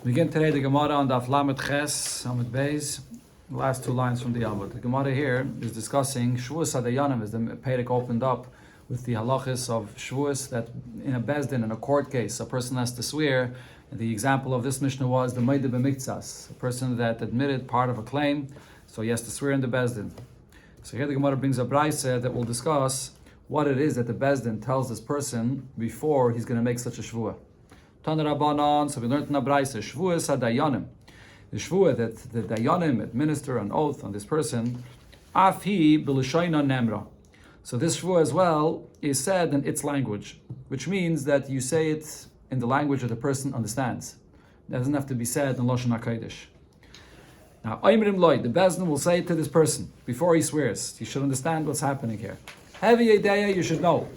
We begin today the Gemara on Daf Lamed Ches, Amud Beis, the last two lines from the Amud. The Gemara here is discussing Shavuos Adayanim, as the Perek opened up with the halachas of Shavuos, that in a Bezdin, in a court case, a person has to swear. The example of this Mishnah was the Meide B'Miktsas, a person that admitted part of a claim, so he has to swear in the Bezdin. So here the Gemara brings a Braise that will discuss what it is that the Bezdin tells this person before he's going to make such a Shavuah. Tana Rabbanan, so we learned in the Braise, Shavuos HaDayanim. The Shavuah that the Dayanim administer an oath on this person, Afi B'Lishoina Nemra. So this Shavuah as well is said in its language, which means that you say it in the language that the person understands. It doesn't have to be said in Lashon HaKodesh. Now, Oimrim Loi, the Bezdin will say to this person, before he swears, you should understand what's happening here. Heavy Yedeya, you should know.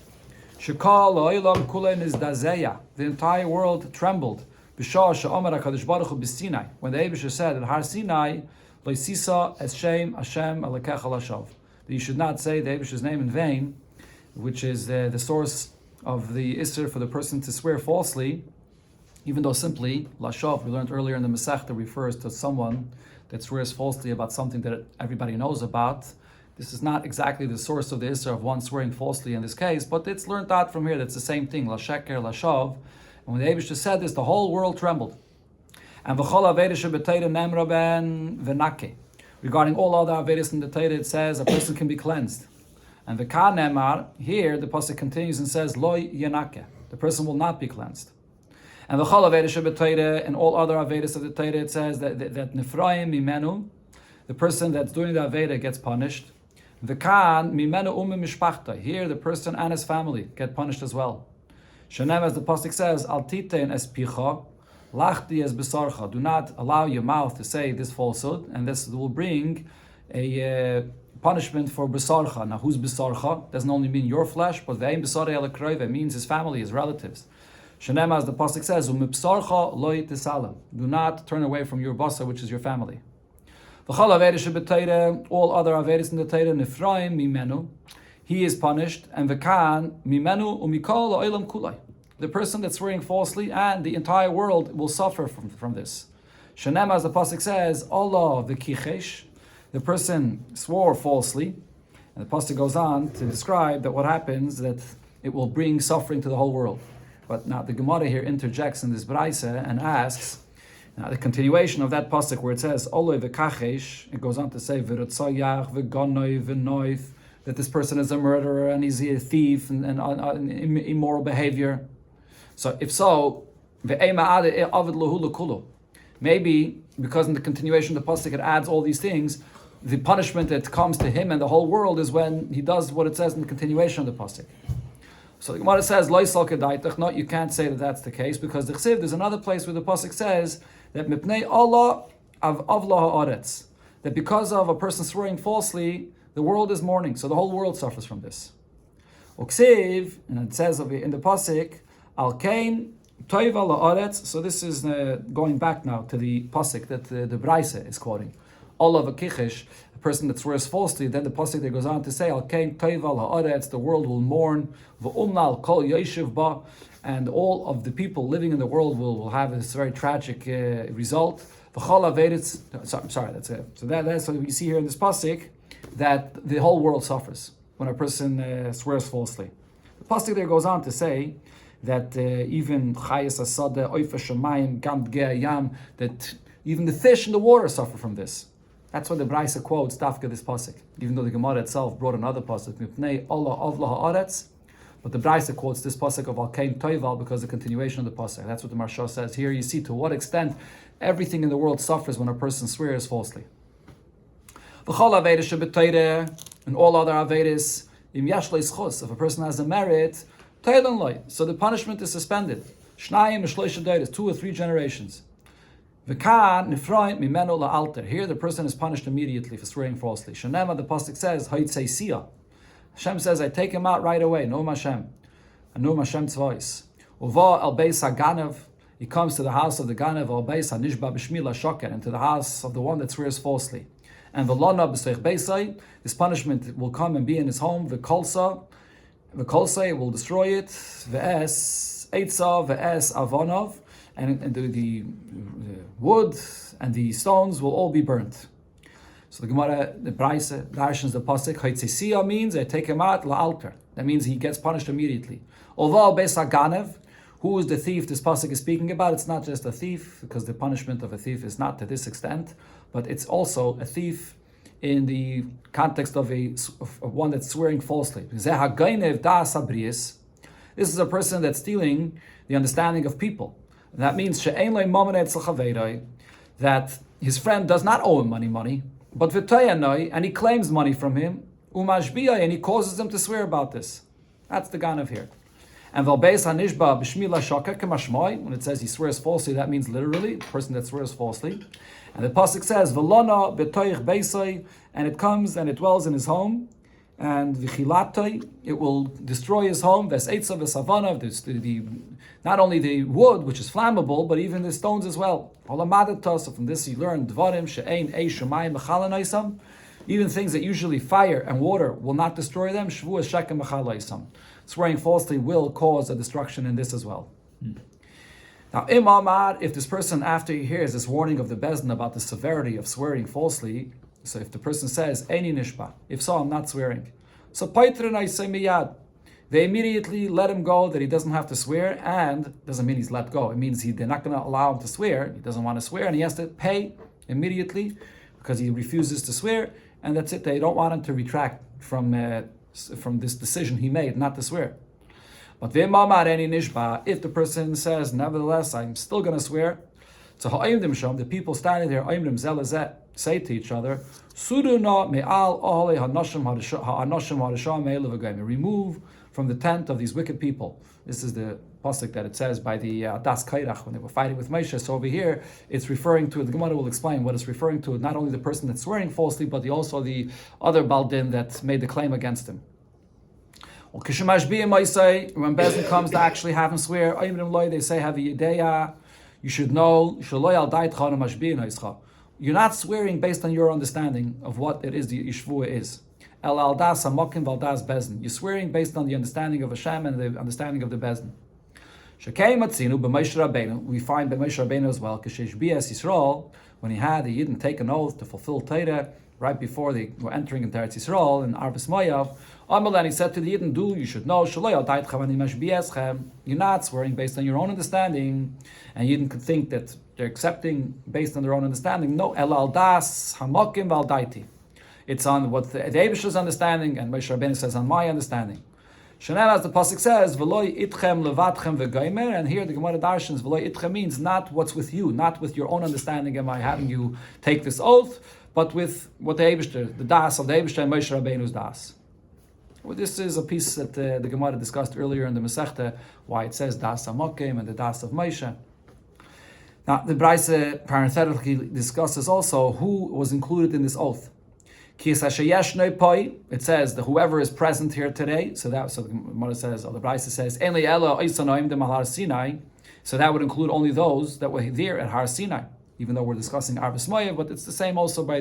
Shekal Oilam Kulen is Dazeya. The entire world trembled. B'shah she'omer HaKadosh Baruch Hu b'Sinai. When the Eibusher said at Har Sinai, Loisisa es Shem Hashem Alekecha Lashav. That you should not say the Eibusher's name in vain, which is the source of the Isser for the person to swear falsely, even though simply Lashav, we learned earlier in the Masechta, refers to someone that swears falsely about something that everybody knows about. This is not exactly the source of the Isser of one swearing falsely in this case, but it's learned out from here. That's the same thing, Lasheker, Lashav. And when the Eibusher said this, the whole world trembled. And v'chol aveda shebetayda nemra ben v'nake. Regarding all other avedas in the Torah, it says a person can be cleansed. And the ka nemar, here the pasuk continues and says loy yenake. The person will not be cleansed. And v'chol aveda shebetayda, and all other avedas of the Torah, it says that nefraim mimenu, the person that's doing the aveda gets punished. The kan mimenu mishpachta. Here, the person and his family get punished as well. Shanem, as the pasuk says, al titein es picha, lachti es besarcha. Do not allow your mouth to say this falsehood, and this will bring a punishment for besarcha. Now, who's besarcha? Doesn't only mean your flesh, but ve'im besarei ala kroive means his family, his relatives. Shanem, as the pasuk says, umipsarcha loy tisalam. Do not turn away from your basa, which is your family. All other avedas in the Torah, nefraim mimenu, he is punished, and v'kan mimenu umikol oilam kulai. The person that's swearing falsely and the entire world will suffer from this. Shanem, as the pasuk says, Allah v'kichesh, the person swore falsely, and the pasuk goes on to describe that what happens, that it will bring suffering to the whole world. But now the Gemara here interjects in this braise and asks, now the continuation of that pasuk where it says Oloi v'kachesh, it goes on to say v'rotzayach v'gonoi v'noif, that this person is a murderer and he's a thief and immoral behavior. So if so, maybe because in the continuation of the pasuk it adds all these things, the punishment that comes to him and the whole world is when he does what it says in the continuation of the pasuk. So the Gemara says, no, you can't say that that's the case, because the Chsiv, there's another place where the pasuk says that mipnei Allah avlah haaretz, that because of a person swearing falsely, the world is mourning, so the whole world suffers from this. Uksiv, and it says in the pasuk, al kain toiv ala haaretz. So this is going back now to the pasuk that the Braise is quoting. Allah v'kichesh, a person that swears falsely, then the pasuk there goes on to say, al kain toiv ala haaretz, the world will mourn, v'umnal kol yoshev ba, and all of the people living in the world will have this very tragic result. V'chol avedas, sorry, that's it. So that's what we see here in this pasuk, that the whole world suffers when a person swears falsely. The pasuk there goes on to say that even chayes asada, oifa shamayim, gam yam, that even the fish in the water suffer from this. That's why the Braise quotes Dafka this pasuk, even though the Gemara itself brought another pasuk, mipnei Allah avlah haaretz, but the Braise quotes this pasuk of al kain toival because the continuation of the pasuk. That's what the Marsha says here. You see to what extent everything in the world suffers when a person swears falsely. V'chol avedas shebetayre, and all other avedas, im yash leischus, if a person has a merit, teilan loy, so the punishment is suspended. Shnayim shloisha deiros, 2 or 3 generations. V'kan nefraim mimenu la'alter, here the person is punished immediately for swearing falsely. Shanema, the pasuk says, haitzei siya. Hashem says, I take him out right away. No Hashem. Anu Hashem's voice. Uva al beis haganav. He comes to the house of the ganav, al beis hanishba b'shmi lashoker, and to the house of the one that swears falsely. And v'lona b'seich beisai, this punishment will come and be in his home. V'kolsa, will destroy it. V'es eitza v'es avonov, and the wood and the stones will all be burnt. So the Gemara, the Braise, darshans the pasuk, Haitzesiya means they take him out la'alter. That means he gets punished immediately. Although Beis HaGanev, who is the thief this pasuk is speaking about, it's not just a thief, because the punishment of a thief is not to this extent, but it's also a thief in the context of one that's swearing falsely. This is a person that's stealing the understanding of people. And that means that his friend does not owe him money, but and he claims money from him, and he causes him to swear about this. That's the Ganev here. And when it says he swears falsely, that means literally the person that swears falsely. And the pasuk says Velona betoich beisai, and it comes and it dwells in his home, and v'chilatoi, it will destroy his home. There's eitzav v'savana, not only the wood which is flammable, but even the stones as well. So from this you learn dvarim she'ein eish u'mayim mechalanaisam, even things that usually fire and water will not destroy them. Shavuos shekem mechalaisam. Swearing falsely will cause a destruction in this as well. Now, if this person, after he hears this warning of the Bezdin about the severity of swearing falsely, so if the person says, Eini nishba, if so, I'm not swearing. So, they immediately let him go, that he doesn't have to swear, and doesn't mean he's let go. It means they're not going to allow him to swear. He doesn't want to swear, and he has to pay immediately because he refuses to swear, and that's it. They don't want him to retract from this decision he made not to swear. But if the person says, nevertheless, I'm still going to swear, so the people standing there say to each other, remove from the tent of these wicked people. This is the pasuk that it says by the Das Kairach when they were fighting with Moshe. So over here, it's referring to, the Gemara will explain what it's referring to, not only the person that's swearing falsely, but also the other Baldin that made the claim against him. When Bezdin comes to actually have him swear, they say, have a yedeya, you should know, you're not swearing based on your understanding of what it is the Yishvua is. You're swearing based on the understanding of Hashem and the understanding of the Bezdin. We find by Moshe Rabbeinu as well, when he didn't take an oath to fulfill Torah right before they were entering into Eretz Yisrael in Arvis Moav, and he said to the Yidden, you should know, you're not swearing based on your own understanding, and Yidden could think that they're accepting based on their own understanding. No, it's on what the Eibish's understanding, and Moshe Rabbeinu says on my understanding. As the pasuk says, "V'loi itchem levatchem v'goymer," and here the Gemara darshans "V'loi itchem" means not what's with you, not with your own understanding. Am I having you take this oath, but with what the Eibishter, the das of the Eibishter and Moshe Rabbeinu's das. Well, this is a piece that the Gemara discussed earlier in the Masechta, why it says das Hamokim and the das of Moshe. Now the Braise parenthetically discusses also who was included in this oath. It says that whoever is present here today, so the Gemara says, or the Braise says, so that would include only those that were there at Har Sinai, even though we're discussing Arvis Moav, but it's the same also by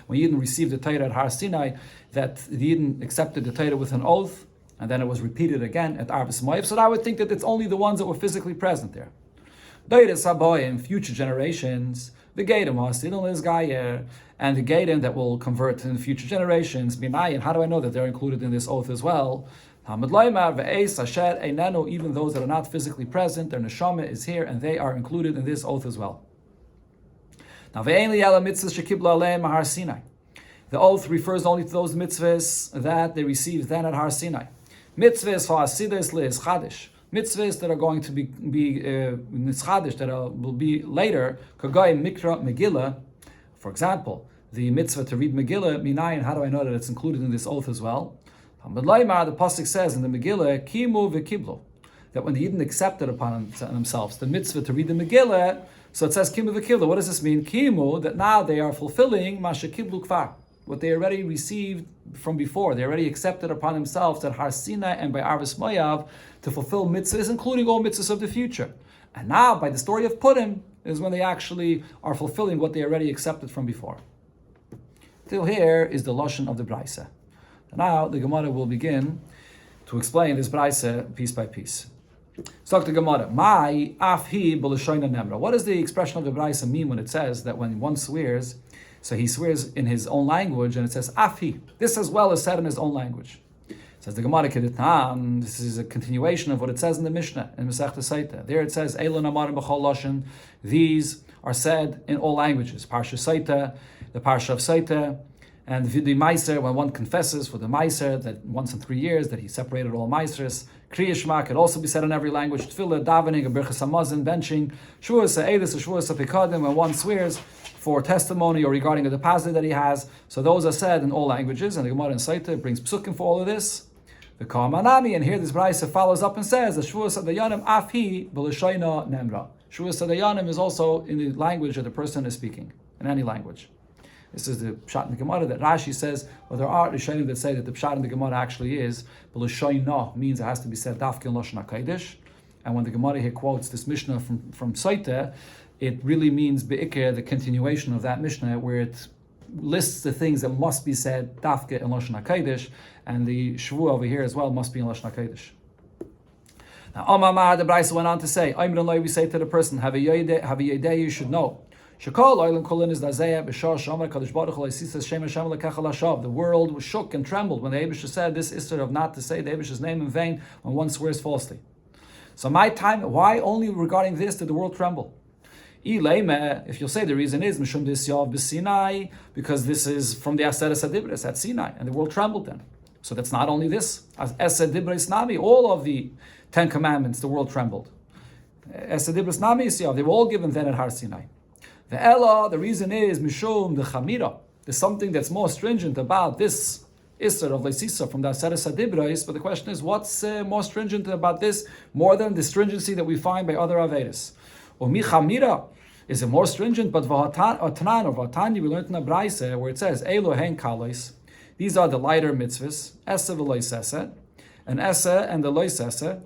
when Yidden received the Torah at Har Sinai, that the Yidden accepted the Torah with an oath, and then it was repeated again at Arvis Moav. So I would think that it's only the ones that were physically present there. In future generations, the Gadim is Gayer, and the Gadim that will convert in the future generations, Binayin, how do I know that they're included in this oath as well? Even those that are not physically present, their neshama is here, and they are included in this oath as well. Now, the oath refers only to those mitzvahs that they received then at Har Sinai. Mitzvahs for Hasidas le'is Chadish. Mitzvahs that are going to be nitzchadish, that will be later, Kagay Mikra Megillah. For example, the mitzvah to read Megillah, Minayin, how do I know that it's included in this oath as well? The pasuk says in the Megillah, Kimu v'kiblo, that when the Yidden accepted upon themselves the mitzvah to read the Megillah, so it says Kimu v'kiblo. What does this mean? Kimu, that now they are fulfilling Masha Kiblu Kfar, what they already received from before. They already accepted upon themselves at Har Sinai and by Arvis Moav to fulfill mitzvahs, including all mitzvahs of the future. And now, by the story of Purim, is when they actually are fulfilling what they already accepted from before. Till here is the Lashon of the Braise. Now, the Gemara will begin to explain this Braise piece by piece. Let's talk to Gemara. My afhi b'lashoina nemra. What does the expression of the Braisa mean when it says that when one swears, so he swears in his own language, and it says afhi. This as well is said in his own language. Says the Gemara Keditan, this is a continuation of what it says in the Mishnah, in Masechta Saita. There it says, Eilon Amarim B'chol Lashon, these are said in all languages. Parsha Saita, the Parsha of Saita, and Vidi Meiser, when one confesses for the Meiser, that once in 3 years, that he separated all Meisers. Kriya Shema could also be said in every language. Tefillah, davening, a Birchas Hamazon, benching, Shavuos Ha'edus, Shavuos Ha'pikadim, when one swears for testimony or regarding a deposit that he has. So those are said in all languages, and the Gemara in Saita brings psukim for all of this. The Kamanami, and here this Braisa follows up and says that Shavuos Hadayanim Afhi B'Lashoina Nemra. Shavuos Hadayanim is also in the language that the person is speaking, in any language. This is the Pshat in the Gemara that Rashi says, well, there are Rishonim that say that the Pshat in the Gemara actually is B'Lashoina, means it has to be said Dafke in Lashon HaKodesh. And when the Gemara here quotes this Mishnah from Saita, it really means Be'ikeh, the continuation of that Mishnah, where it lists the things that must be said Dafke in Lashon HaKodesh, and the Shavuot over here as well must be in Lashon HaKodesh. Now, Amamar, the Braisa went on to say, we say to the person, have a yedei, you should know. The world was shook and trembled when the Eibusha said this Isser of not to say the Eibusha's name in vain when one swears falsely. So my time, why only regarding this did the world tremble? If you'll say the reason is Mishum Disyav B'Sinai, because this is from the Aseret Adibris at Sinai, and the world trembled then. So that's not only this. As Esed Dibris Nami, all of the 10 commandments, the world trembled. Esed Dibris Nami Yisyav, they were all given then at Har Sinai. The Ella, the reason is Mishum the Chamira. There's something that's more stringent about this Isser of Leisisa from the Aseret Adibris, but the question is, what's more stringent about this, more than the stringency that we find by other Averis? Or Michamira, is it more stringent? But V'Hatan or V'Hatani, we learned in the Braise where it says Elo Hen Kalos. These are the lighter mitzvahs, Esa v'Loisese, and Esa and the Loisese,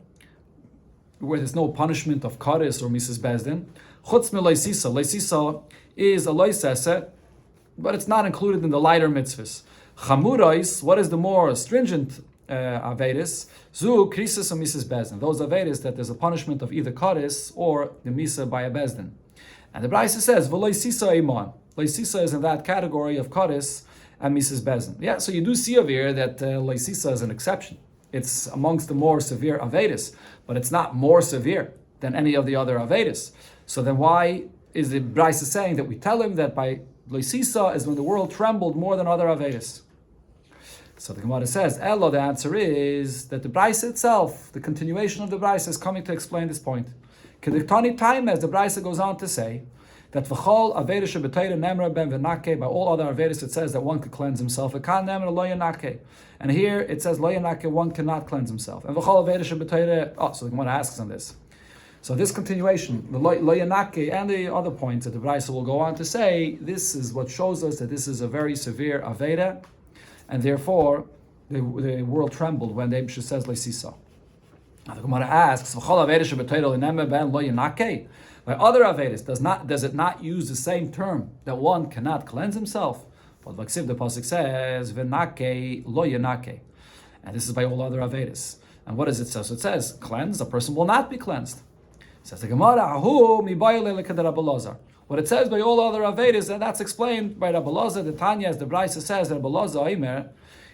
where there's no punishment of Karis or Mrs. Bezdin. Chutz Leisisa. Leisisa is a Loisese, but it's not included in the lighter mitzvahs. Chamurais, what is the more stringent Averis? Zu Krisis or Mrs. Bezdin. Those Averis that there's a punishment of either Karis or the Misa by a Bezdin. And the Braisa says, V'Loisisa Iman. Loisisa is in that category of Karis and Mrs. Bezdin. Yeah, so you do see over here that Loisisa is an exception. It's amongst the more severe Averis, but it's not more severe than any of the other Averis. So then why is the Braisa saying that we tell him that by Loisisa is when the world trembled more than other Averis? So the Gemara says, Elo, the answer is that the Braisa itself, the continuation of the Braisa is coming to explain this point. Kediktani time, as the Braisa goes on to say, that v'chol averis shebetayra nemra ben v'nake, by all other averis it says that one could cleanse himself. V'kan nemra lo yanake. And here it says lo yanake, one cannot cleanse himself. And v'chol averis shebetayra, so the Gemara asks on this. So this continuation, the lo yanake and the other points that the Braisa will go on to say, this is what shows us that this is a very severe avera, and therefore the world trembled when the Eibusha says leisisa. Now the Gemara asks, v'chol averis shebetayra nemra ben lo yanake. By other Averis, does it not use the same term that one cannot cleanse himself? But Vaksiv, the Pasuk says, V'nake lo yanake. And this is by all other Averis. And what does it say? So it says, cleanse, a person will not be cleansed. It says the Gemara, Ahu mi bayile lekad Rabbi Elazar. What it says by all other Averis, and that's explained by Rabbi Elazar, the Tanya, as the Braisa says, Rabbi Elazar Omer,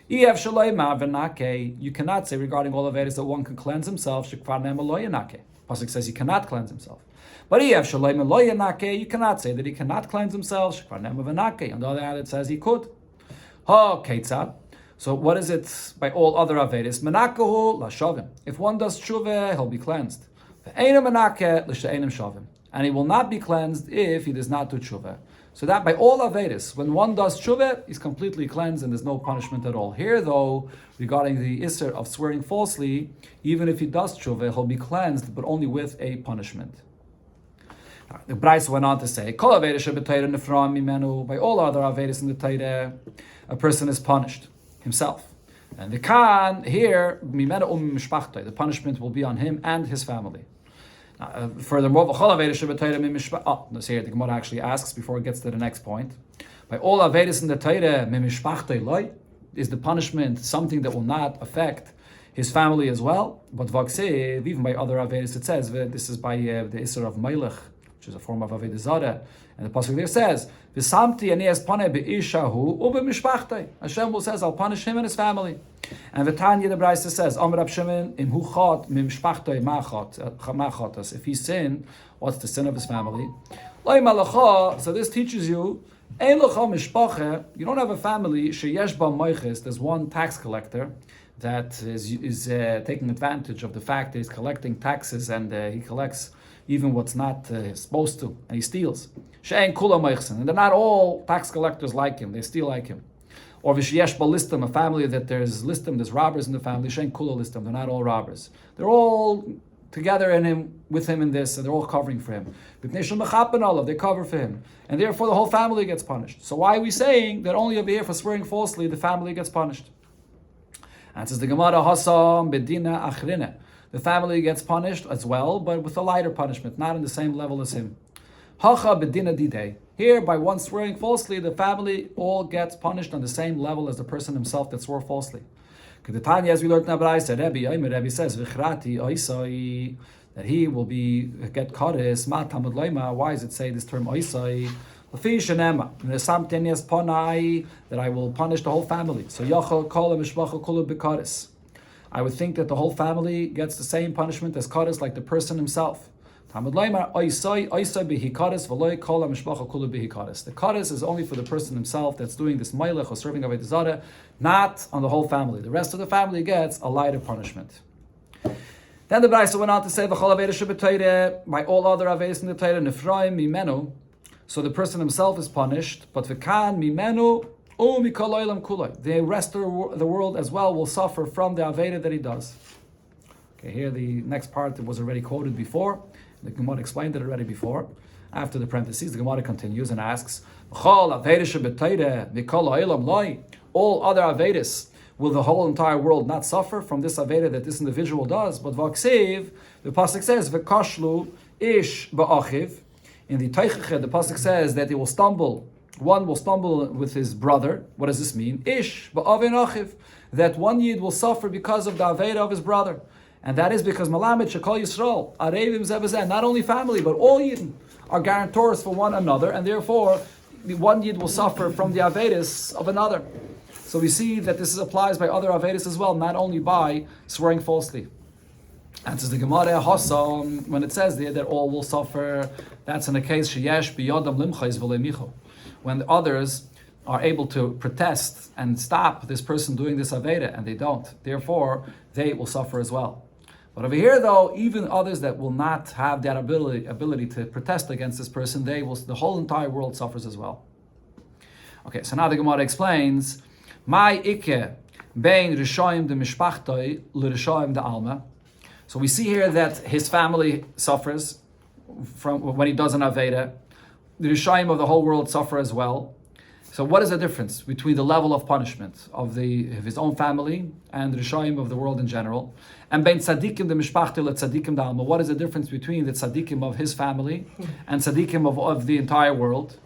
Ef shaloima v'nake, you cannot say regarding all Averis that one can cleanse himself, shekvar nema lo yanake. Pasuk says he cannot cleanse himself. But you cannot say that he cannot cleanse himself. On the other hand, it says he could. So what is it by all other Averis? If one does tshuva, he'll be cleansed. And he will not be cleansed if he does not do tshuva. So that by all Averis, when one does tshuva, he's completely cleansed and there's no punishment at all. Here though, regarding the Isser of swearing falsely, even if he does tshuva, he'll be cleansed, but only with a punishment. The Braisa went on to say, by all other Averis in the Torah, a person is punished himself. And the Khan, here, the punishment will be on him and his family. Furthermore, so here the Gemara actually asks before it gets to the next point. By all Averis in the Torah, is the punishment something that will not affect his family as well. But Vaksev, even by other Avedas, it says this is by the Isser of Melech, which is a form of Avodah Zarah. And the pasuk there says, "V'samti ani es panei be'ishahu u'b'mishpachtei." Hashem will says, "I'll punish him and his family." And V'tanya the Brisa says, "Amar Rab Shimon im hu chot mimishpachtei machotas." If he sinned, what's the sin of his family? Loi malacha. So this teaches you, ein lecha mishpacha. You don't have a family sheyesh ba moiches. There's one tax collector that is taking advantage of the fact that he's collecting taxes and he collects even what's not supposed to, and he steals. She'en kula moichsen, and they're not all tax collectors like him. They steal like him. Or v'sheyesh ba listim, a family that there's robbers in the family. She'en kula listim, they're not all robbers. They're all together with him in this, and they're all covering for him. They cover for him, and therefore the whole family gets punished. So why are we saying that only over here for swearing falsely the family gets punished? And it says the Gemara Hasam bedina achrine. The family gets punished as well, but with a lighter punishment, not in the same level as him. Hacha bedina didei. Here, by one swearing falsely, the family all gets punished on the same level as the person himself that swore falsely. Kedetanya, as we learned in Abraisa, Rebbe says, "V'chrati oisai," that he will get kares. Ma tamud loima. Why does it say this term oisai? L'fi shenema, v'samtenias ponai, that I will punish the whole family. So yachol kol mishpacha kulu b'kares. I would think that the whole family gets the same punishment as kares, like the person himself. Tamud loima oisai bihi kares v'loy kol mishpacha kulu bihi kares. The kares is only for the person himself that's doing this mailech or serving avodah zarah, not on the whole family. The rest of the family gets a lighter punishment. Then the Brisa went on to say, "V'chol aveda shebetayre," by all other avedas in the Torah, nefraim mimenu. So the person himself is punished, but v'kan mimenu mikol olam kulay. The rest of the world as well will suffer from the aveda that he does. Okay, here the next part that was already quoted before. The Gemara explained it already before. After the parentheses, the Gemara continues and asks, "V'chol aveda shebetayre mikol olam loy." All other avedas, will the whole entire world not suffer from this aveda that this individual does? But v'aksev, the pasuk says, "V'kashlu ish ba'achiv." In the Teichache, the pasuk says that one will stumble with his brother. What does this mean? Ish ba'avin achiv, that one yid will suffer because of the aveda of his brother, and that is because Malamed Shekol Yisrael Arevim Zebazeh, not only family but all yidden are guarantors for one another, and therefore one yid will suffer from the avedas of another. So we see that this applies by other avedas as well, not only by swearing falsely. And says the Gemara Hasam, when it says there that all will suffer, that's in the case sheyesh biyadam limchais v'leimicho, when the others are able to protest and stop this person doing this aveda, and they don't. Therefore, they will suffer as well. But over here, though, even others that will not have that ability to protest against this person, the whole entire world suffers as well. Okay, so now the Gemara explains, "My ikke bein rishoyim de mishpachtoi l'rishoyim de alma." So we see here that his family suffers from when he does an aveda. The rishoyim of the whole world suffer as well. So what is the difference between the level of punishment of his own family and the rishoyim of the world in general? And bein tzadikim de mishpachtoi le tzadikim de alma. What is the difference between the tzadikim of his family and tzadikim of the entire world?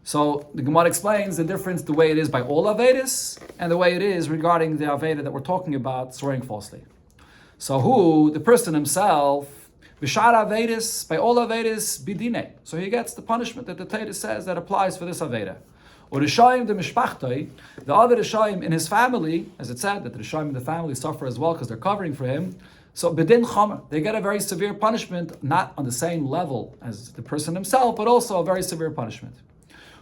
So the Gemara explains the difference, the way it is by all Avedas, and the way it is regarding the Aveda that we're talking about, swearing falsely. So the person himself, B'shar Avedas, by all Avedas, bidine. So he gets the punishment that the Torah says that applies for this Aveda. Or Rishayim de Mishpachtoi, the other Rishayim in his family, as it said, that the Rishayim in the family suffer as well because they're covering for him. So B'din Chomer, they get a very severe punishment, not on the same level as the person himself, but also a very severe punishment.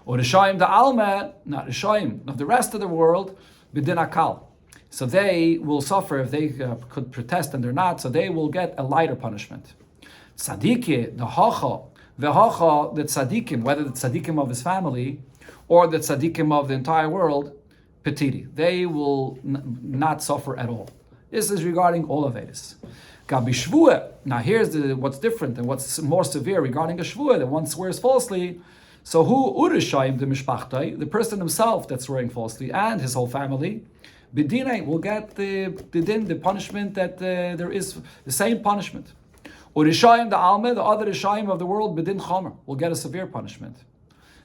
Or Rishayim da Alma, not Rishayim of the rest of the world, B'din Akal. So they will suffer if they could protest and they're not, so they will get a lighter punishment. Tzadiki, the Hacha, the Tzadikim, whether the Tzadikim of his family or the Tzadikim of the entire world, Petiti, they will not suffer at all. This is regarding all Avedas. Gabi Shvuah, now here's what's different and what's more severe regarding a Shvuah, that one swears falsely. So Urishayim de Mishpachtoi, the person himself that's swearing falsely, and his whole family, B'dinei will get the punishment that there is the same punishment. Urishayim de Alme, the other Rishayim of the world, B'din Chomer, will get a severe punishment.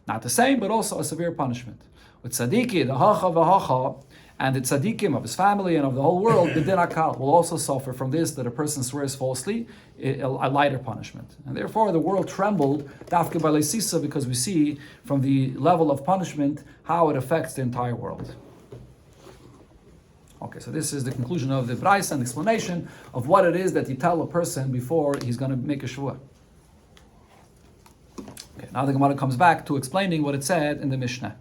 Not the same, but also a severe punishment. With Tzadiki, the Hacha v'Hacha, And the tzaddikim of his family and of the whole world, b'din hakal, will also suffer from this, that a person swears falsely, a lighter punishment. And therefore the world trembled, dafke by leisisa, because we see from the level of punishment how it affects the entire world. Okay, so this is the conclusion of the Braisa and explanation of what it is that you tell a person before he's going to make a shvuah. Okay, now the Gemara comes back to explaining what it said in the Mishnah.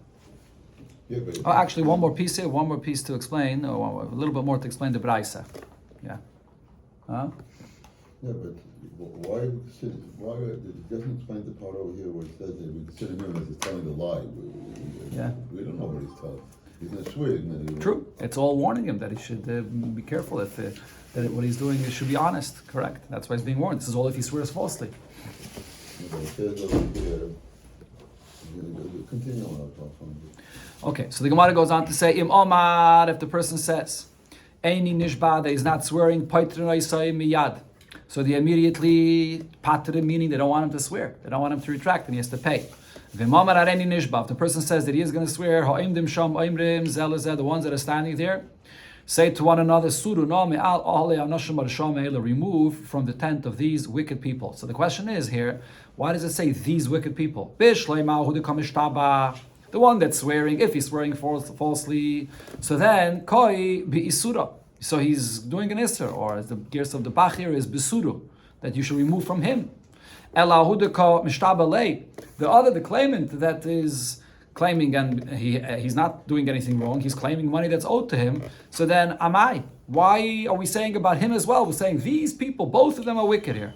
Yeah, Actually, one more piece here, one more piece to explain, or a little bit more to explain the Braisa. Yeah. Huh? Yeah, but why it doesn't explain the part over here where it says that we consider him as he's telling the lie. We don't know what he's telling. He's not swearing. True. It's all warning him that he should be careful that what he's doing should be honest. Correct. That's why he's being warned. This is all if he swears falsely. It says over here, continue on. Okay, so the Gemara goes on to say, Im Omar, if the person says, Eini nishba, that he's not swearing, miyad. So they immediately pater him, meaning they don't want him to swear. They don't want him to retract, and he has to pay. V'mamar areni nishba, if the person says that he is going to swear, ha'imdim sham oimrim zelazeh, the ones that are standing there, say to one another, Suru no me'al ahale anashim arasham eila, remove from the tent of these wicked people. So the question is here, why does it say these wicked people? Bishleima hu dekamishtabah, the one that's swearing, if he's swearing falsely, so then koi bi'isura. So he's doing an isser, or as the gears of the Bach here is bisuru, that you should remove from him. Elahudaka mishtabalei, the claimant that is claiming, and he's not doing anything wrong, he's claiming money that's owed to him. So then amai, why are we saying about him as well? We're saying these people, both of them are wicked here.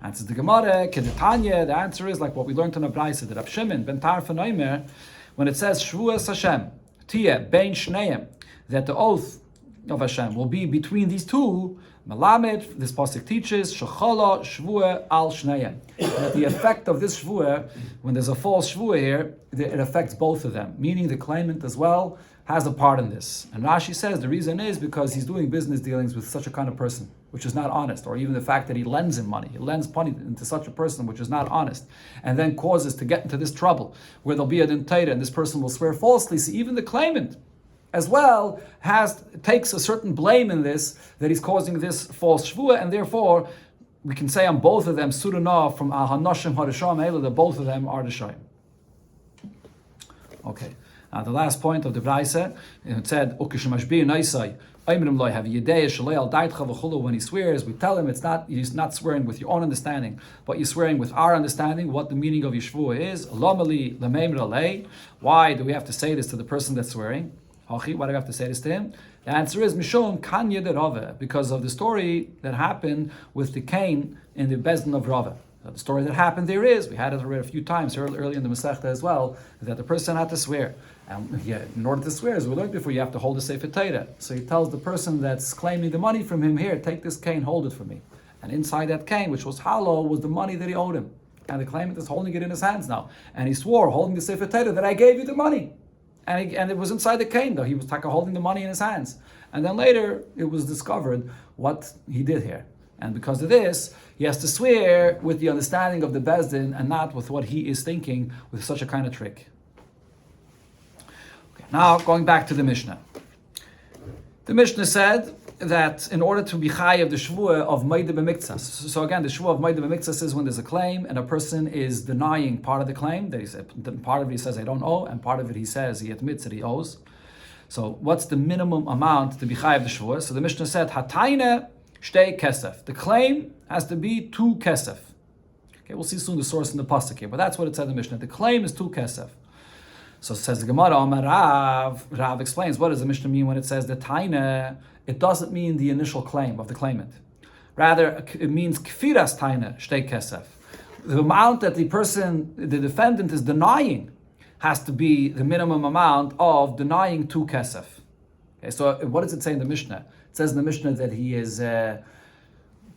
And says the Gemara, Kedetanya, the answer is like what we learned in a Braisa, that Rav Shimon ben Tarfa Noimer, when it says Shavuos Hashem, Tia bein shneim, that the oath of Hashem will be between these two, Malamed, this pasuk teaches, Shechala Shavuah al shneim, that the effect of this Shavuah, when there's a false Shavuah here, it affects both of them, meaning the claimant as well has a part in this. And Rashi says the reason is because he's doing business dealings with such a kind of person, which is not honest, or even the fact that he lends him money. He lends money into such a person which is not honest, and then causes to get into this trouble, where there'll be an intayta, and this person will swear falsely. So even the claimant as well takes a certain blame in this, that he's causing this false shvuah, and therefore we can say on both of them, surana from al hanashim harisham ela, that both of them are the shayim. Okay. The last point of the Braisa, it said, when he swears, we tell him he's not swearing with your own understanding, but you're swearing with our understanding what the meaning of Yeshua is. Why do we have to say this to the person that's swearing? Why do we have to say this to him? The answer is Mishum Kanye de Rava, because of the story that happened with the Cain in the Bezdin of Rava. The story that happened there is, we had it already a few times early in the Masechta as well, that the person had to swear. And in order to swear, as we learned before, you have to hold a Sefer Torah. So he tells the person that's claiming the money from him, here, take this cane, hold it for me. And inside that cane, which was hollow, was the money that he owed him. And the claimant is holding it in his hands now. And he swore, holding the Sefer Torah, that I gave you the money. And it was inside the cane, though. He was holding the money in his hands. And then later, it was discovered what he did here. And because of this, he has to swear with the understanding of the Bezdin and not with what he is thinking with such a kind of trick. Okay, now, going back to the Mishnah. The Mishnah said that in order to be chayav the shvuah of Maida b'miktzas. So again, the shvuah of Maida b'miktzas is when there's a claim and a person is denying part of the claim. That he said, part of it he says, I don't owe, and part of it he says, he admits that he owes. So what's the minimum amount to be chayav the shvuah? So the Mishnah said, Hatayne shtei kesef. The claim has to be 2 kesef. Okay, we'll see soon the source in the pasuk here, but that's what it said in the Mishnah. The claim is 2 kesef. So it says the Gemara, Amar Rav. Rav explains, what does the Mishnah mean when it says the taina? It doesn't mean the initial claim of the claimant. Rather, it means kfiras taina shtei kesef. The amount that the defendant is denying has to be the minimum amount of denying 2 kesef. Okay, so what does it say in the Mishnah? It says in the Mishnah that he is the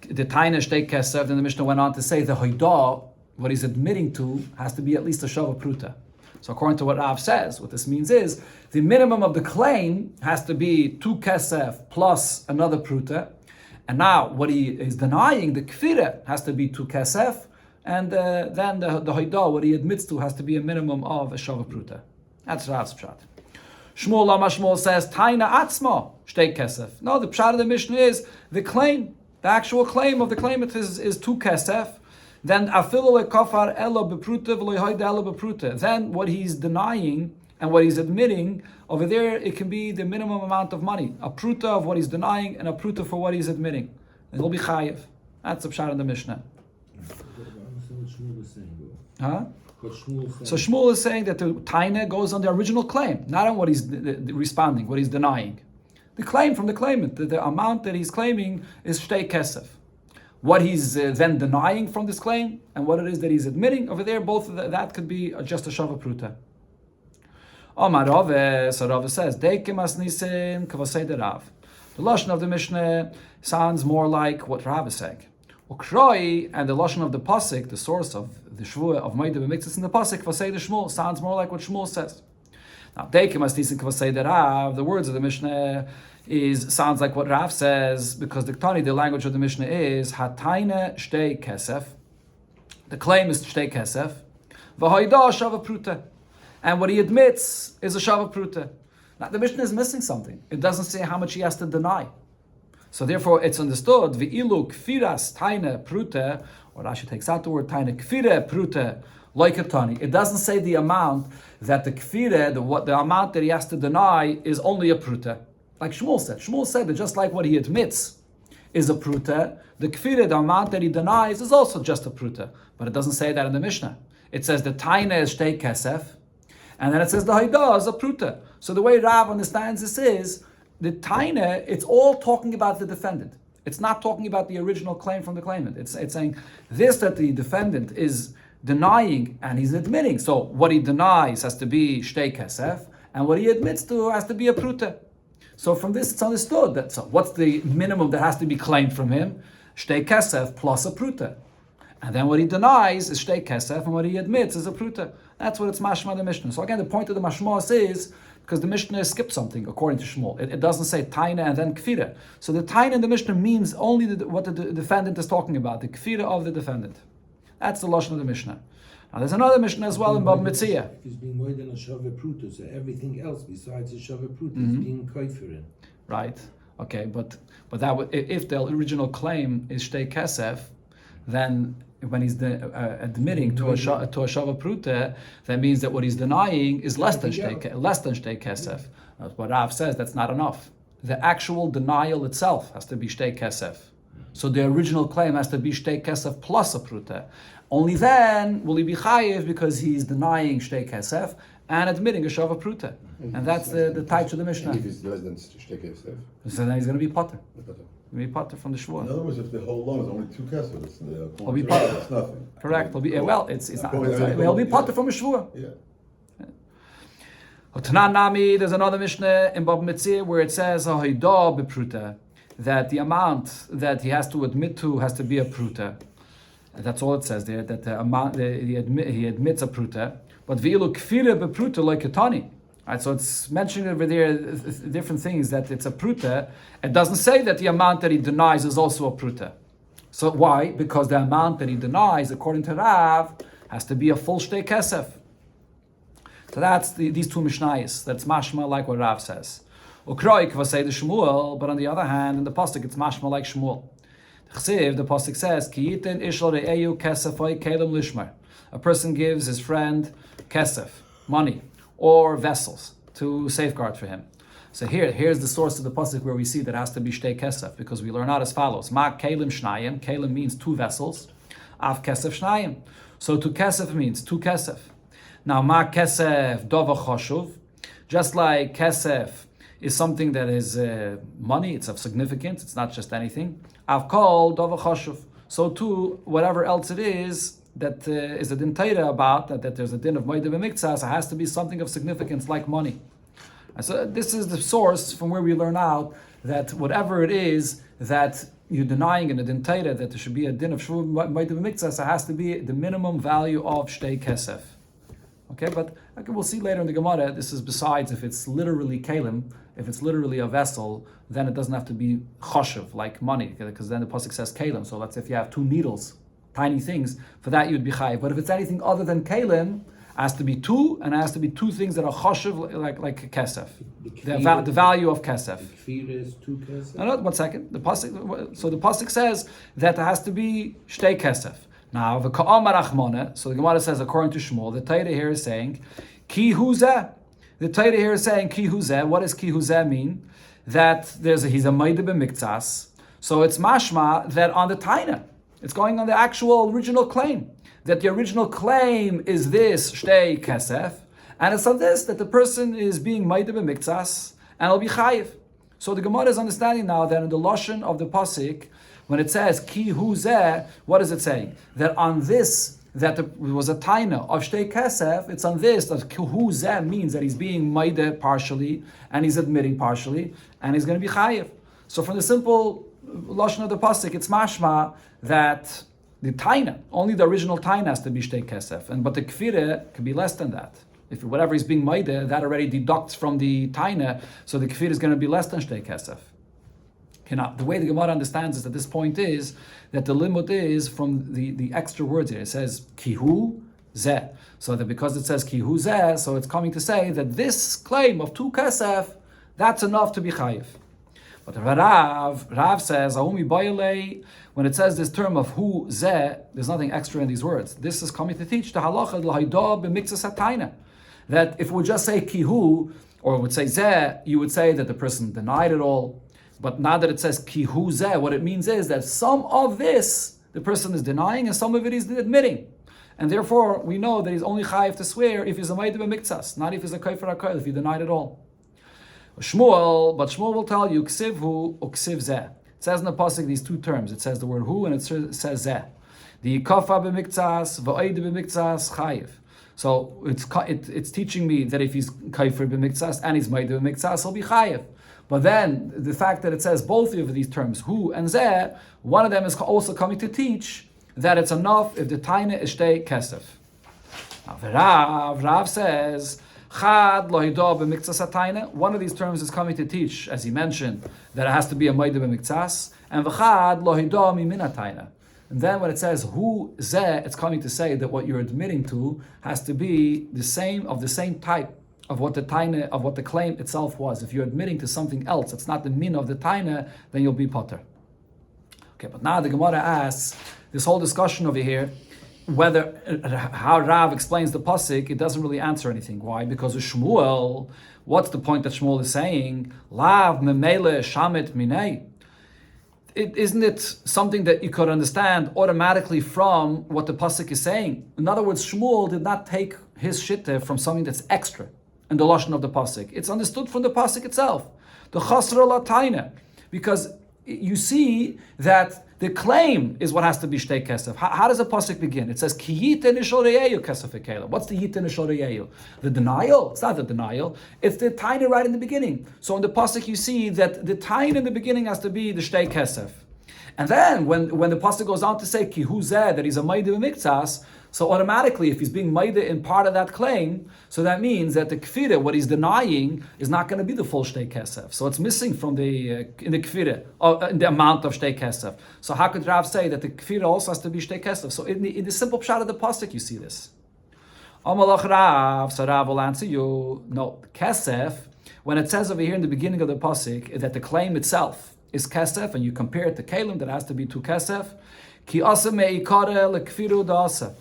taina shtei kesef, and the Mishnah went on to say the hoidah, what he's admitting to, has to be at least a shava pruta. So according to what Rav says, what this means is the minimum of the claim has to be 2 kesef plus another pruta, and now what he is denying, the kfira, has to be 2 kesef, and then the hoidah, what he admits to, has to be a minimum of a shava pruta. That's Rav's pshat. Shmuel Lama Shmuel says, Taina Atzma, Shtei Kesef. No, the pshat of the Mishnah is the claim, the actual claim of the claimant is 2 Kesef. Then Afilu Kafar Elo Bepruta V'lo Hoida Elo Bepruta. Then what he's denying and what he's admitting, over there it can be the minimum amount of money. A pruta of what he's denying and a pruta for what he's admitting. And he'll be chayiv. That's the pshat in the Mishnah. Huh? So Shmuel is saying that the taina goes on the original claim, not on what he's responding, what he's denying. The claim from the claimant, the amount that he's claiming is shtei kesef. What he's then denying from this claim and what it is that he's admitting, over there, both of that could be just a shava pruta. Omar Rave, so Rave says, Deikimas nisim kavasei de Rav. The lashon of the Mishnah sounds more like what Rav is saying. Ukroi, and the lashon of the pasuk, the source of the shvuah of Moed B'Miktzas in the pasuk, kavasei de Shmuel, sounds more like what Shmuel says. Now, Deikimas nisim kavasei de Rav, the words of the Mishnah sounds like what Rav says, because the Ktani, the language of the Mishnah is Hataina shtei kesef. The claim is shtei kesef. V'hoida shava pruta. And what he admits is a shava pruta. Now the Mishnah is missing something. It doesn't say how much he has to deny. So therefore it's understood, V'ilu kfiras taina pruta, or Rashi takes out the word taina kfira pruta, like a tani. It doesn't say the amount that the kfira, the amount that he has to deny is only a pruta. Like Shmuel said. Shmuel said that just like what he admits is a pruta, the kfira, the amount that he denies, is also just a pruta. But it doesn't say that in the Mishnah. It says the taina is shtei kesef, and then it says the haida is a pruta. So the way Rav understands this is, the taina, it's all talking about the defendant. It's not talking about the original claim from the claimant. It's saying this, that the defendant is denying and he's admitting. So what he denies has to be shtei kesef, and what he admits to has to be a pruta. So from this it's understood that, so what's the minimum that has to be claimed from him? Shtei kesef plus a pruta. And then what he denies is shtei kesef, and what he admits is a pruta. That's what it's mashma the Mishnah. So again, the point of the mashma is, because the Mishnah skipped something according to Shmuel. It doesn't say taina and then kfira. So the taina in the Mishnah means only what the defendant is talking about, the kfira of the defendant. That's the lashon of the Mishnah. Now there's another Mishnah as well in Bab Metzia. It's being more than a shava pruta, so everything else besides a shava pruta is being kaiferin. Right. Okay, but that would, if the original claim is shtei kesef, then when he's admitting to a shava pruta, that means that what he's denying is less than shtei kesef. That's what Rav says. That's not enough. The actual denial itself has to be shtei kesef. So the original claim has to be shtei kesef plus a pruta. Only then will he be chayiv because he's denying shtei kesef and admitting a shava pruta. And that's the type of the Mishnah. If it's less than shtei kesef, so then he's going to be potter. He'll be potter from the in shvuah. other words, if the whole loan is only 2 kesef, He'll be potter. That's nothing. Correct. He'll be it's not. He'll be potter from a shvuah. Yeah. Tanan Nami, there's another Mishnah in Bab Metzia where it says Haida bepruta, that the amount that he has to admit to has to be a pruta. That's all it says there. That the amount he admits a pruta, but v'ilu kfira bepruta like a tani. Right, so it's mentioning over there different things that it's a pruta. It doesn't say that the amount that he denies is also a pruta. So why? Because the amount that he denies, according to Rav, has to be a full shtei kesef. So that's these two Mishnayos. That's mashma like what Rav says. Ukroi kvasei de Shmuel, but on the other hand, in the pasuk it's mashma like Shmuel. The pasuk says, "Ki yitin ishal re'eyu kesefay kelim lishmar." A person gives his friend kesef, money, or vessels to safeguard for him. So here's the source of the pasuk where we see that it has to be shtei kesef, because we learn out as follows: Ma kelim shnayim. Kelim means 2 vessels. Av kesef shnayim. So 2 kesef means 2 kesef. Now ma kesef dova choshuv. Just like kesef is something that is money, it's of significance, it's not just anything. Av kol dova choshuv. So too, whatever else it is that is a din Torah about, that there's a din of Moed B'Miktzas, it has to be something of significance like money. And so this is the source from where we learn out that whatever it is that you're denying in a din Torah, that there should be a din of Moed B'Miktzas, it has to be the minimum value of shtei kesef. Okay, but we'll see later in the Gemara, this is besides if it's literally kalim, if it's literally a vessel, then it doesn't have to be choshev, like money, because then the pasuk says kalim. So let's say if you have 2 needles, tiny things, for that you'd be chayiv. But if it's anything other than kalim, has to be two, and it has to be two things that are choshev, like kesef. The value of kesef. The kfir is 2 kesef? No, 1 second. The pasuk says that it has to be shtei kesef. Now, the ka'amar achmona, so the Gemara says, according to Shmuel, the Torah here is saying, ki huzeh. The Torah here is saying, ki huzeh. What does ki huzeh mean? That he's a maide b'miktsas. So it's mashma that on the taina, it's going on the actual original claim. That the original claim is this shtei kesef, and it's on this that the person is being maide b'miktsas, and it'll be chayiv. So the Gemara is understanding now that in the lashon of the pasuk, when it says ki huzeh, what is it saying? That on this, that there was a taina of shtei kesef, it's on this that ki huzeh means that he's being maide partially, and he's admitting partially, and he's going to be chayiv. So from the simple lashon of the pasuk, it's mashma that the taina, only the original taina has to be shtei kesef, but the kfire can be less than that. If whatever is being maide, that already deducts from the taina, so the kfir is going to be less than shtei kesef. Okay, now, the way the Gemara understands it at this point is that the limud is from the extra words here. It says kihu zeh. So that because it says kihu zeh, so it's coming to say that this claim of 2 kesef, that's enough to be chayiv. But Rav says, when it says this term of hu zeh, there's nothing extra in these words. This is coming to teach the halacha l'haidah b'miktsas hatayna. That if we just say kihu, or would say zeh, you would say that the person denied it all. But now that it says kihu zeh, what it means is that some of this the person is denying and some of it he's admitting. And therefore, we know that he's only chayiv to swear if he's a ma'idah b'miktsas, not if he's a kaifer hakayl, if he denied it all. But Shmuel will tell you, ksiv hu or ksiv zeh. It says in the pasuk these 2 terms. It says the word hu and it says zeh. The kafa b'miktsas, v'oida b'miktsas, chayiv. So it's teaching me that if he's kaifer b'miktsas and he's ma'idah b'miktsas, he'll be chayiv. But then the fact that it says both of these terms, hu and zeh, one of them is also coming to teach that it's enough if the taina is shtei kesef. Now the Rav says, chad lo hidah b'miktsas hatayna. One of these terms is coming to teach, as he mentioned, that it has to be a ma'idah b'miktsas, and v'chad lo hidah mimin hatayna. And then when it says hu zeh, it's coming to say that what you're admitting to has to be the same type of what the taina, of what the claim itself was. If you're admitting to something else, it's not the min of the taina, then you'll be potter. Okay, but now the Gemara asks, this whole discussion over here, how Rav explains the pasuk, it doesn't really answer anything. Why? Because of Shmuel, what's the point that Shmuel is saying? Lav memele shamet minei. Isn't it something that you could understand automatically from what the pasuk is saying? In other words, Shmuel did not take his shittah from something that's extra in the lashon of the pasuk. It's understood from the pasuk itself, the chasra latayna, because you see that the claim is what has to be shtei kesef. How does the pasuk begin? It says ki yite nishol reyeyu kesef ekela. What's the yite nishol reyeyu? The denial? It's not the denial. It's the taina right in the beginning. So in the pasuk you see that the taina in the beginning has to be the shtei kesef. And then when the pasuk goes on to say ki hu zeh, that he's a ma'idah b'miktsas, so automatically, if he's being ma'idah in part of that claim, so that means that the kfirah, what he's denying, is not going to be the full shtei kesef. So it's missing from the in the kfirah, in the amount of shtei kesef. So how could Rav say that the kfirah also has to be shtei kesef? So in the simple pshat of the pasuk, you see this. Amalach Rav, so Rav will answer you. No, kesef, when it says over here in the beginning of the pasuk that the claim itself is kesef, and you compare it to kalim, that has to be 2 kesef. Ki asa me'ikare lekfiru da'asa.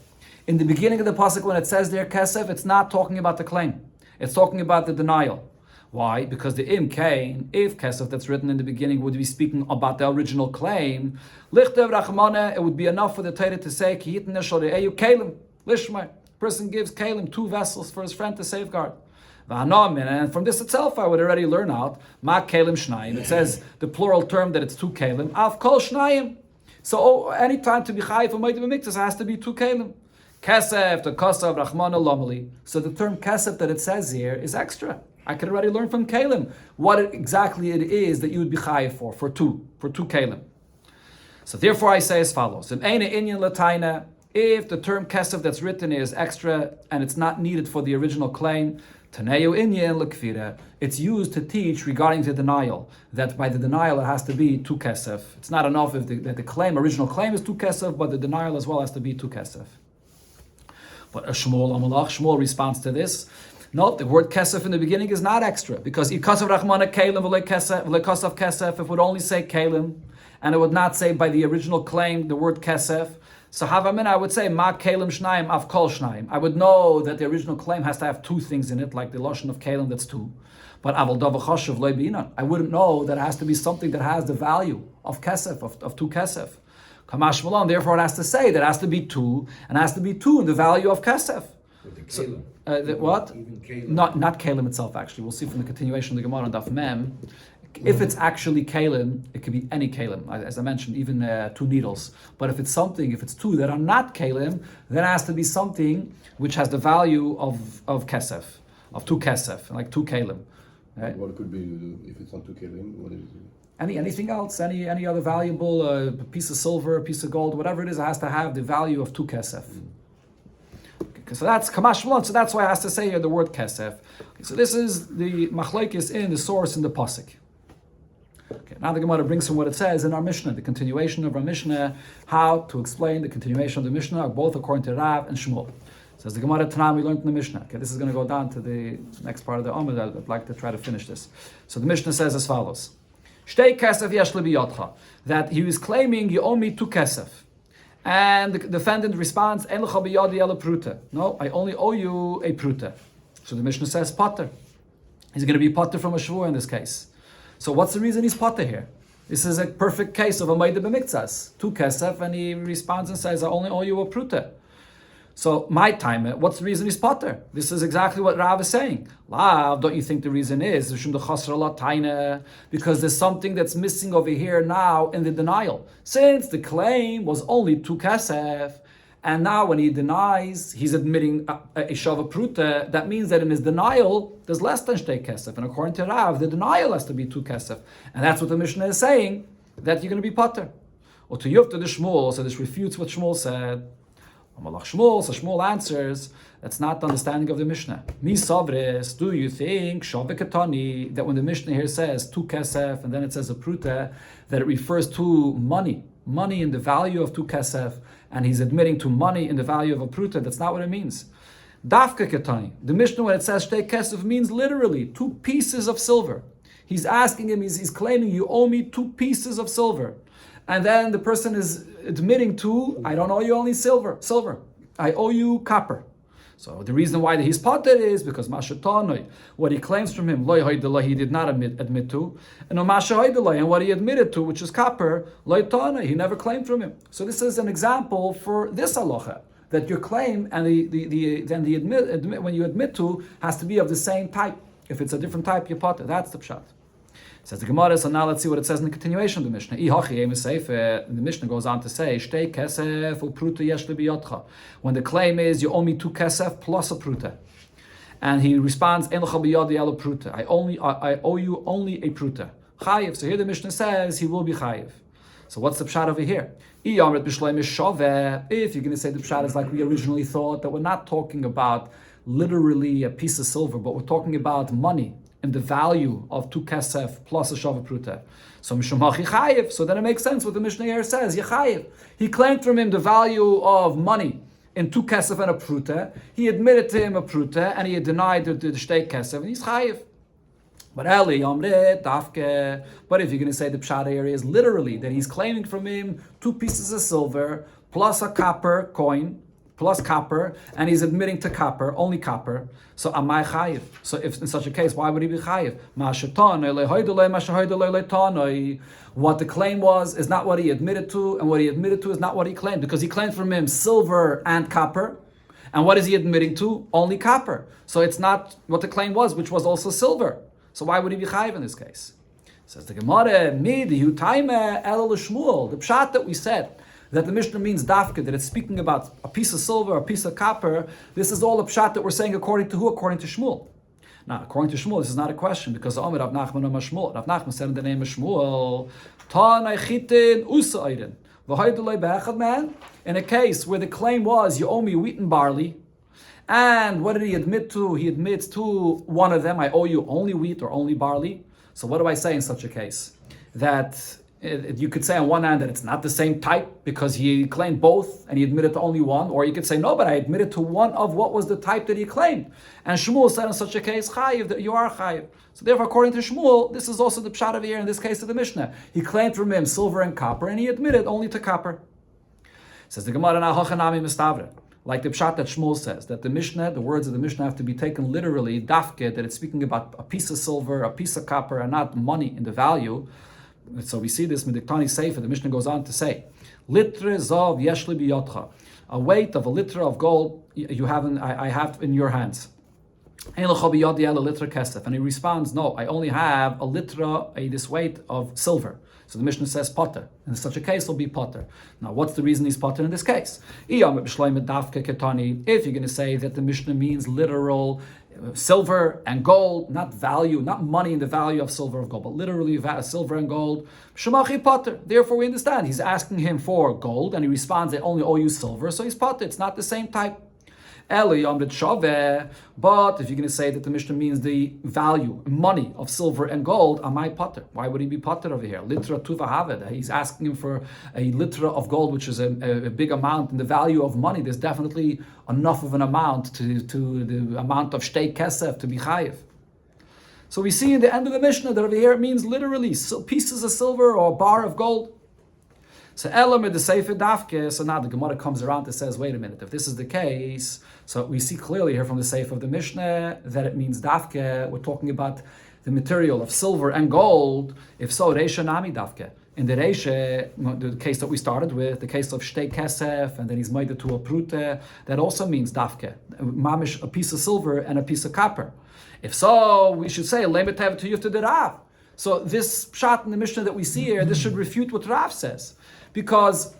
In the beginning of the pasuk, when it says there kesef, it's not talking about the claim. It's talking about the denial. Why? Because the im kain, if kesef that's written in the beginning would be speaking about the original claim, lichtev rachmane, it would be enough for the Torah to say ki yitne shore'eyu kalim lishmai. Person gives kalim 2 vessels for his friend to safeguard. And from this itself, I would already learn out ma kalim shnayim. It says the plural term that it's 2 kalim. Av kol shnayim. So any time to be chayiv for ma'idah b'miktsas has to be 2 kalim. Kesef, the kasav, Rahman Alamali. So the term kesef that it says here is extra. I could already learn from kalim what exactly it is that you would be chayiv for 2 kalim. So therefore I say as follows. If the term kesef that's written is extra and it's not needed for the original claim, Taneu inyan lekfira. It's used to teach regarding the denial, that by the denial it has to be 2 kesef. It's not enough if the original claim is 2 kesef, but the denial as well has to be 2 kesef. But a Shmuel Amalach, Shmuel responds to this. No, the word kesef in the beginning is not extra, because ikasav rachmana kalim v'lekasav kesef, it would only say kalim, and it would not say by the original claim the word kesef. So havamin, I would say ma kalim shnaim av kol shnaim. I would know that the original claim has to have two things in it, like the lashon of kalim, that's two. But aval davar chashuv lo binan. I wouldn't know that it has to be something that has the value of kesef, of two kesef. Kamash malon, therefore it has to say that it has to be two, and it has to be two in the value of kesef. So, what? Even kalim. Not kalim itself, actually. We'll see from the continuation of the Gemara on Daf Mem. If it's actually kalim, it could be any kalim. As I mentioned, even 2 needles. But if it's two that are not kalim, then it has to be something which has the value of kesef, of 2 kesef, like 2 kalim. Right? What could be if it's not 2 kelim? What is it? Anything else, any other valuable piece of silver, a piece of gold, whatever it is, it has to have the value of 2 kesef. Okay, so that's kamash malon. So that's why it has to say here the word kesef. Okay, so this is the machlekes in the source in the pasuk. Okay, now the Gemara brings from what it says in our Mishnah, the continuation of our Mishnah, how to explain the continuation of the Mishnah, both according to Rav and Shmuel. Says the Gemara Tanam, we learned in the Mishnah. Okay, this is going to go down to the next part of the Amud. I'd like to try to finish this. So the Mishnah says as follows: Shtei kesef yesh li biyotcha, that he was claiming you owe me 2 kesef. And the defendant responds, En lecha biyadi ela pruta. No, I only owe you a pruta. So the Mishnah says pater. He's going to be pater from a shvur in this case. So what's the reason he's pater here? This is a perfect case of a maida b'miktzas. 2 kesef, and he responds and says, I only owe you a pruta. So my time, what's the reason he's pater? This is exactly what Rav is saying. Lav, don't you think the reason is because there's something that's missing over here now in the denial. Since the claim was only 2 kesef, and now when he denies, he's admitting a shava pruta, that means that in his denial, there's less than shtei kesef. And according to Rav, the denial has to be 2 kesef. And that's what the Mishnah is saying, that you're going to be pater. Or to Yufta the Shmuel, so this refutes what Shmuel said. So Shmuel answers, that's not the understanding of the Mishnah. Mi savres, do you think shavekatani, that when the Mishnah here says 2 kesef and then it says a pruta, that it refers to money in the value of 2 kesef, and he's admitting to money in the value of a pruta? That's not what it means. Dafka katani, the Mishnah when it says shtei kesef means literally 2 pieces of silver. He's asking him, he's claiming you owe me 2 pieces of silver. And then the person is admitting to, I don't owe you only silver. I owe you copper. So the reason why he's pater is because mashatanoi, what he claims from him, loy hoydalai, he did not admit to, and mashahoydalai, and what he admitted to, which is copper, loy tanoi, he never claimed from him. So this is an example for this halacha, that your claim and when you admit to has to be of the same type. If it's a different type, you're pater. That's the pshat. Says the Gemara, so now let's see what it says in the continuation of the Mishnah. The Mishnah goes on to say, Shtei kesef upruta yesh li biyotcha. When the claim is, you owe me 2 kesef plus a pruta. And he responds, En lecha biyadi ela pruta. I owe you only a pruta. Chayiv. So here the Mishnah says, he will be chayiv. So what's the pshat over here? If you're going to say the pshat is like we originally thought, that we're not talking about literally a piece of silver, but we're talking about money, and the value of 2 kesef plus a shava pruta. So Mishum Chayiv. So then it makes sense what the Mishnah here says. Yechayiv. He claimed from him the value of money in 2 kesef and a pruta. He admitted to him a pruta, and he had denied the shtei kesef, and he's chayiv. But Eli Yomre Dafke. But if you're going to say the pshat here is literally that he's claiming from him 2 pieces of silver plus a copper coin, plus copper, and he's admitting to copper, only copper. So amai chayiv. So if in such a case, why would he be chayiv? What the claim was is not what he admitted to, and what he admitted to is not what he claimed, because he claimed from him silver and copper, and what is he admitting to? Only copper. So it's not what the claim was, which was also silver. So why would he be chayiv in this case? Says the Gemara, the pshat that we said, that the Mishnah means dafka, that it's speaking about a piece of silver, a piece of copper. This is all a pshat that we're saying according to who? According to Shmuel. Now, according to Shmuel, this is not a question, because Omer Rav Nachman Omer Shmuel. Rav Nachman said in the name of Shmuel, Tanai chitin usa eiden. V'haydulei be'echad man. In a case where the claim was, you owe me wheat and barley, and what did he admit to? He admits to one of them, I owe you only wheat or only barley. So what do I say in such a case? That You could say on one hand that it's not the same type because he claimed both and he admitted to only one, or you could say, no, but I admitted to one of what was the type that he claimed. And Shmuel said in such a case, chayiv, that you are chayiv. So therefore, according to Shmuel, this is also the pshat of here in this case of the Mishnah. He claimed from him silver and copper, and he admitted only to copper. Says the Gemara, like the pshat that Shmuel says, that the Mishnah, the words of the Mishnah have to be taken literally, dafke, that it's speaking about a piece of silver, a piece of copper, and not money in the value. So we see this Mediktani Sefer, the Mishnah goes on to say, litre zav yeshli biyotcha, a weight of a liter of gold I have in your hands. And he responds, no, I only have a liter, this weight of silver. So the Mishnah says potter. In such a case, it'll be potter. Now, what's the reason he's potter in this case? If you're going to say that the Mishnah means literal silver and gold, not value, not money in the value of silver or gold, but literally silver and gold, shemachi potter. Therefore, we understand he's asking him for gold, and he responds, I only owe you silver, so he's potter. It's not the same type. But if you're going to say that the Mishnah means the value, money of silver and gold, amai potter. Why would he be potter over here? Litra tuva haved. He's asking him for a litra of gold, which is a big amount in the value of money. There's definitely enough of an amount to the amount of shtei kesef to be chayiv. So we see in the end of the Mishnah that over here it means literally pieces of silver or a bar of gold. So Elam the Sefer Dafke. So now the Gemara comes around and says, wait a minute, if this is the case, so we see clearly here from the Sefer of the Mishnah that it means Dafke. We're talking about the material of silver and gold. If so, Reisha Nami Dafke. In the Reisha, the case that we started with, the case of Shtei Kesef, and then he's made it to a Prute, that also means Dafke. Mamish, a piece of silver and a piece of copper. If so, we should say, Lemetev to Yufta de Rav. So this pshat in the Mishnah that we see here, this should refute what Rav says. Because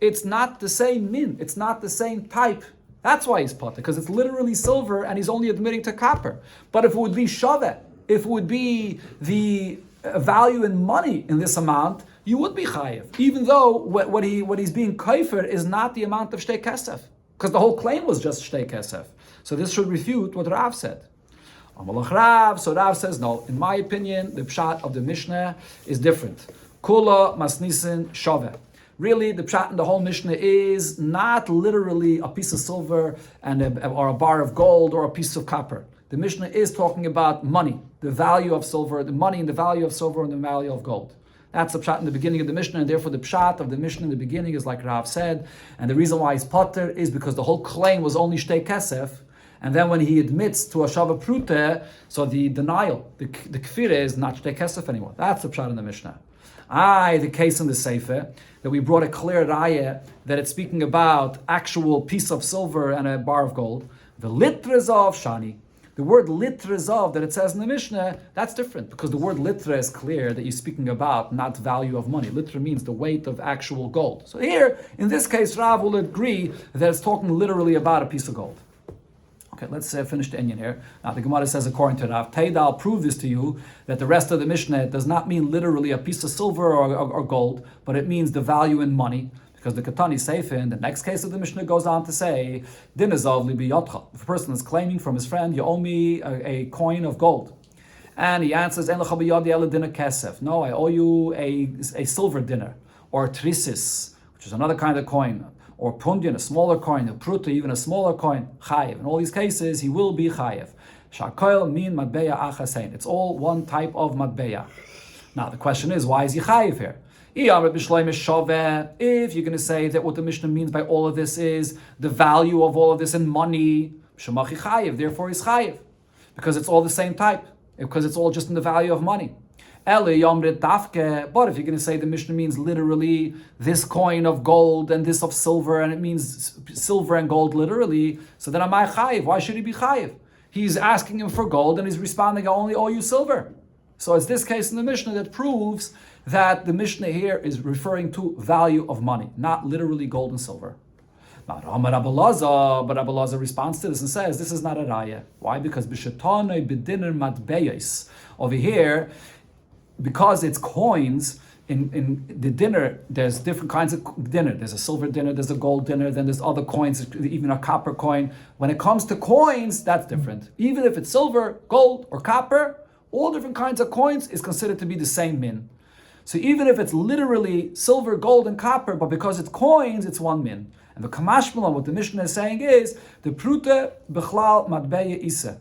it's not the same min, it's not the same type. That's why he's potter, because it's literally silver and he's only admitting to copper. But if it would be shaveh, if it would be the value in money in this amount, you would be chayiv. Even though what he's being kaifer is not the amount of shtei kesef, because the whole claim was just shtei kesef. So this should refute what Rav said. So Rav says, no, in my opinion, the pshat of the Mishnah is different. Kula masnisin shaveh. Really, the pshat in the whole Mishnah is not literally a piece of silver or a bar of gold or a piece of copper. The Mishnah is talking about money, the value of silver, the money and the value of silver and the value of gold. That's the pshat in the beginning of the Mishnah, and therefore the pshat of the Mishnah in the beginning is like Rav said, and the reason why he's potter is because the whole claim was only shtei kesef, and then when he admits to a shava prute, so the denial, the kfir is not shtei kesef anymore. That's the pshat in the Mishnah. The case in the Sefer, that we brought a clear raya that it's speaking about actual piece of silver and a bar of gold. The litrezov shani. The word litrezov that it says in the Mishnah, that's different, because the word litra is clear that you're speaking about not value of money. Litra means the weight of actual gold. So here, in this case, Rav will agree that it's talking literally about a piece of gold. Okay, let's finish the Inyan here. Now the Gemara says, according to Rav Teida, I'll prove this to you, that the rest of the Mishnah does not mean literally a piece of silver or gold, but it means the value in money. Because the Katani Sefer, in the next case of the Mishnah, goes on to say, Din azov li biyotcha. If a person is claiming from his friend, you owe me a coin of gold. And he answers, En lecha biyadi ela dinner kesef. No, I owe you a silver dinner, or trisis, which is another kind of coin, or pundian, a smaller coin, a pruta, even a smaller coin, chayiv. In all these cases, he will be chayiv. Shakoil min matbeya achasein. It's all one type of matbeya. Now the question is, why is he chayiv here? If you're going to say that what the Mishnah means by all of this is the value of all of this in money, shemachi chayiv, therefore he's chayiv, because it's all the same type, because it's all just in the value of money. But if you're going to say the Mishnah means literally this coin of gold and this of silver, and it means silver and gold literally, so then am I chayiv? Why should he be chayiv? He's asking him for gold and he's responding, I only owe you silver. So it's this case in the Mishnah that proves that the Mishnah here is referring to value of money, not literally gold and silver. But Rabbi Lazar responds to this and says, this is not a raya. Why? Because b'shetanoi b'dinner matbeyos. Over here, because it's coins, in the dinner, there's different kinds of dinner. There's a silver dinner, there's a gold dinner, then there's other coins, even a copper coin. When it comes to coins, that's different. Even if it's silver, gold, or copper, all different kinds of coins is considered to be the same min. So even if it's literally silver, gold, and copper, but because it's coins, it's 1 min. And the kamashmalan, what the Mishnah is saying is, the prute bechlal matbeya isa.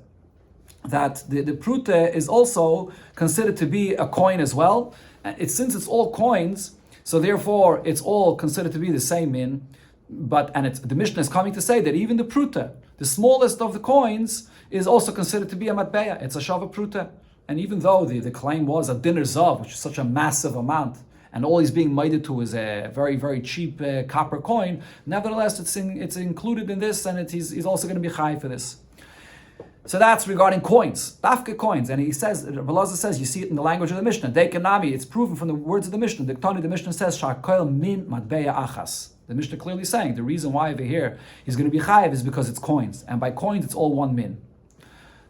That the prute is also considered to be a coin as well. And since it's all coins, so therefore it's all considered to be the same min. The Mishnah is coming to say that even the prute, the smallest of the coins, is also considered to be a matbeya. It's a shava prute. And even though the claim was a dinar zav, which is such a massive amount, and all he's being made to is a very, very cheap copper coin, nevertheless it's included in this, and he's also going to be chai for this. So that's regarding coins, dafka coins. And he says, Rabbi Elazar says, you see it in the language of the Mishnah. Dekanami, it's proven from the words of the Mishnah. The Mishnah says, Sha'koil min matbeya achas. The Mishnah clearly saying the reason why over here he's going to be chayiv is because it's coins. And by coins, it's all 1 min.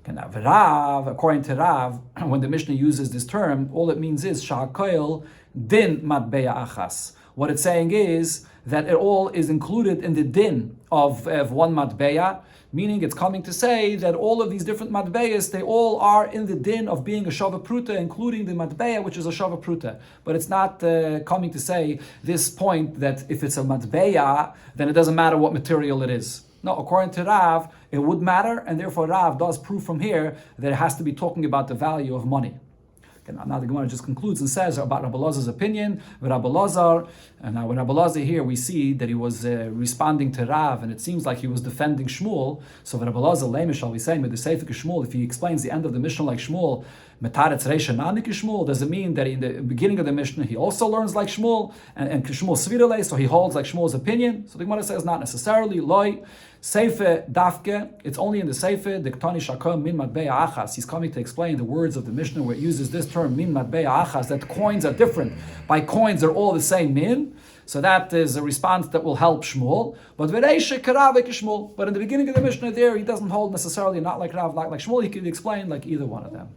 Rav, according to Rav, when the Mishnah uses this term, all it means is Sha'koil din matbeya achas. What it's saying is that it all is included in the din of 1 matbeya, meaning it's coming to say that all of these different matbeyas, they all are in the din of being a shava pruta, including the matbeya, which is a shava pruta. But it's not coming to say this point that if it's a matbeya, then it doesn't matter what material it is. No, according to Rav, it would matter, and therefore Rav does prove from here that it has to be talking about the value of money. Now the Gemara just concludes and says about Rabbi Elazar's opinion. And now with Rabbi Elazar here, we see that he was responding to Rav, and it seems like he was defending Shmuel. So Rabbi Elazar, lame shall we say, with the Sefer Shmuel, if he explains the end of the Mishnah like Shmuel, Metaretz Reisha Nanik Shmuel, does it mean that in the beginning of the Mishnah he also learns like Shmuel, and Shmuel Svirale, so he holds like Shmuel's opinion? So the Gemara says not necessarily. Loi Sefer Dafke, it's only in the Sefer Diktani Shakom Min Matbeya Achas. He's coming to explain the words of the Mishnah where it uses this term Min Matbeya Achas, that coins are different. By coins they're all the same min. So that is a response that will help Shmuel. But Vereisha Karavik Shmuel. But in the beginning of the Mishnah there, he doesn't hold necessarily not like Rav, like Shmuel. He could explain like either one of them.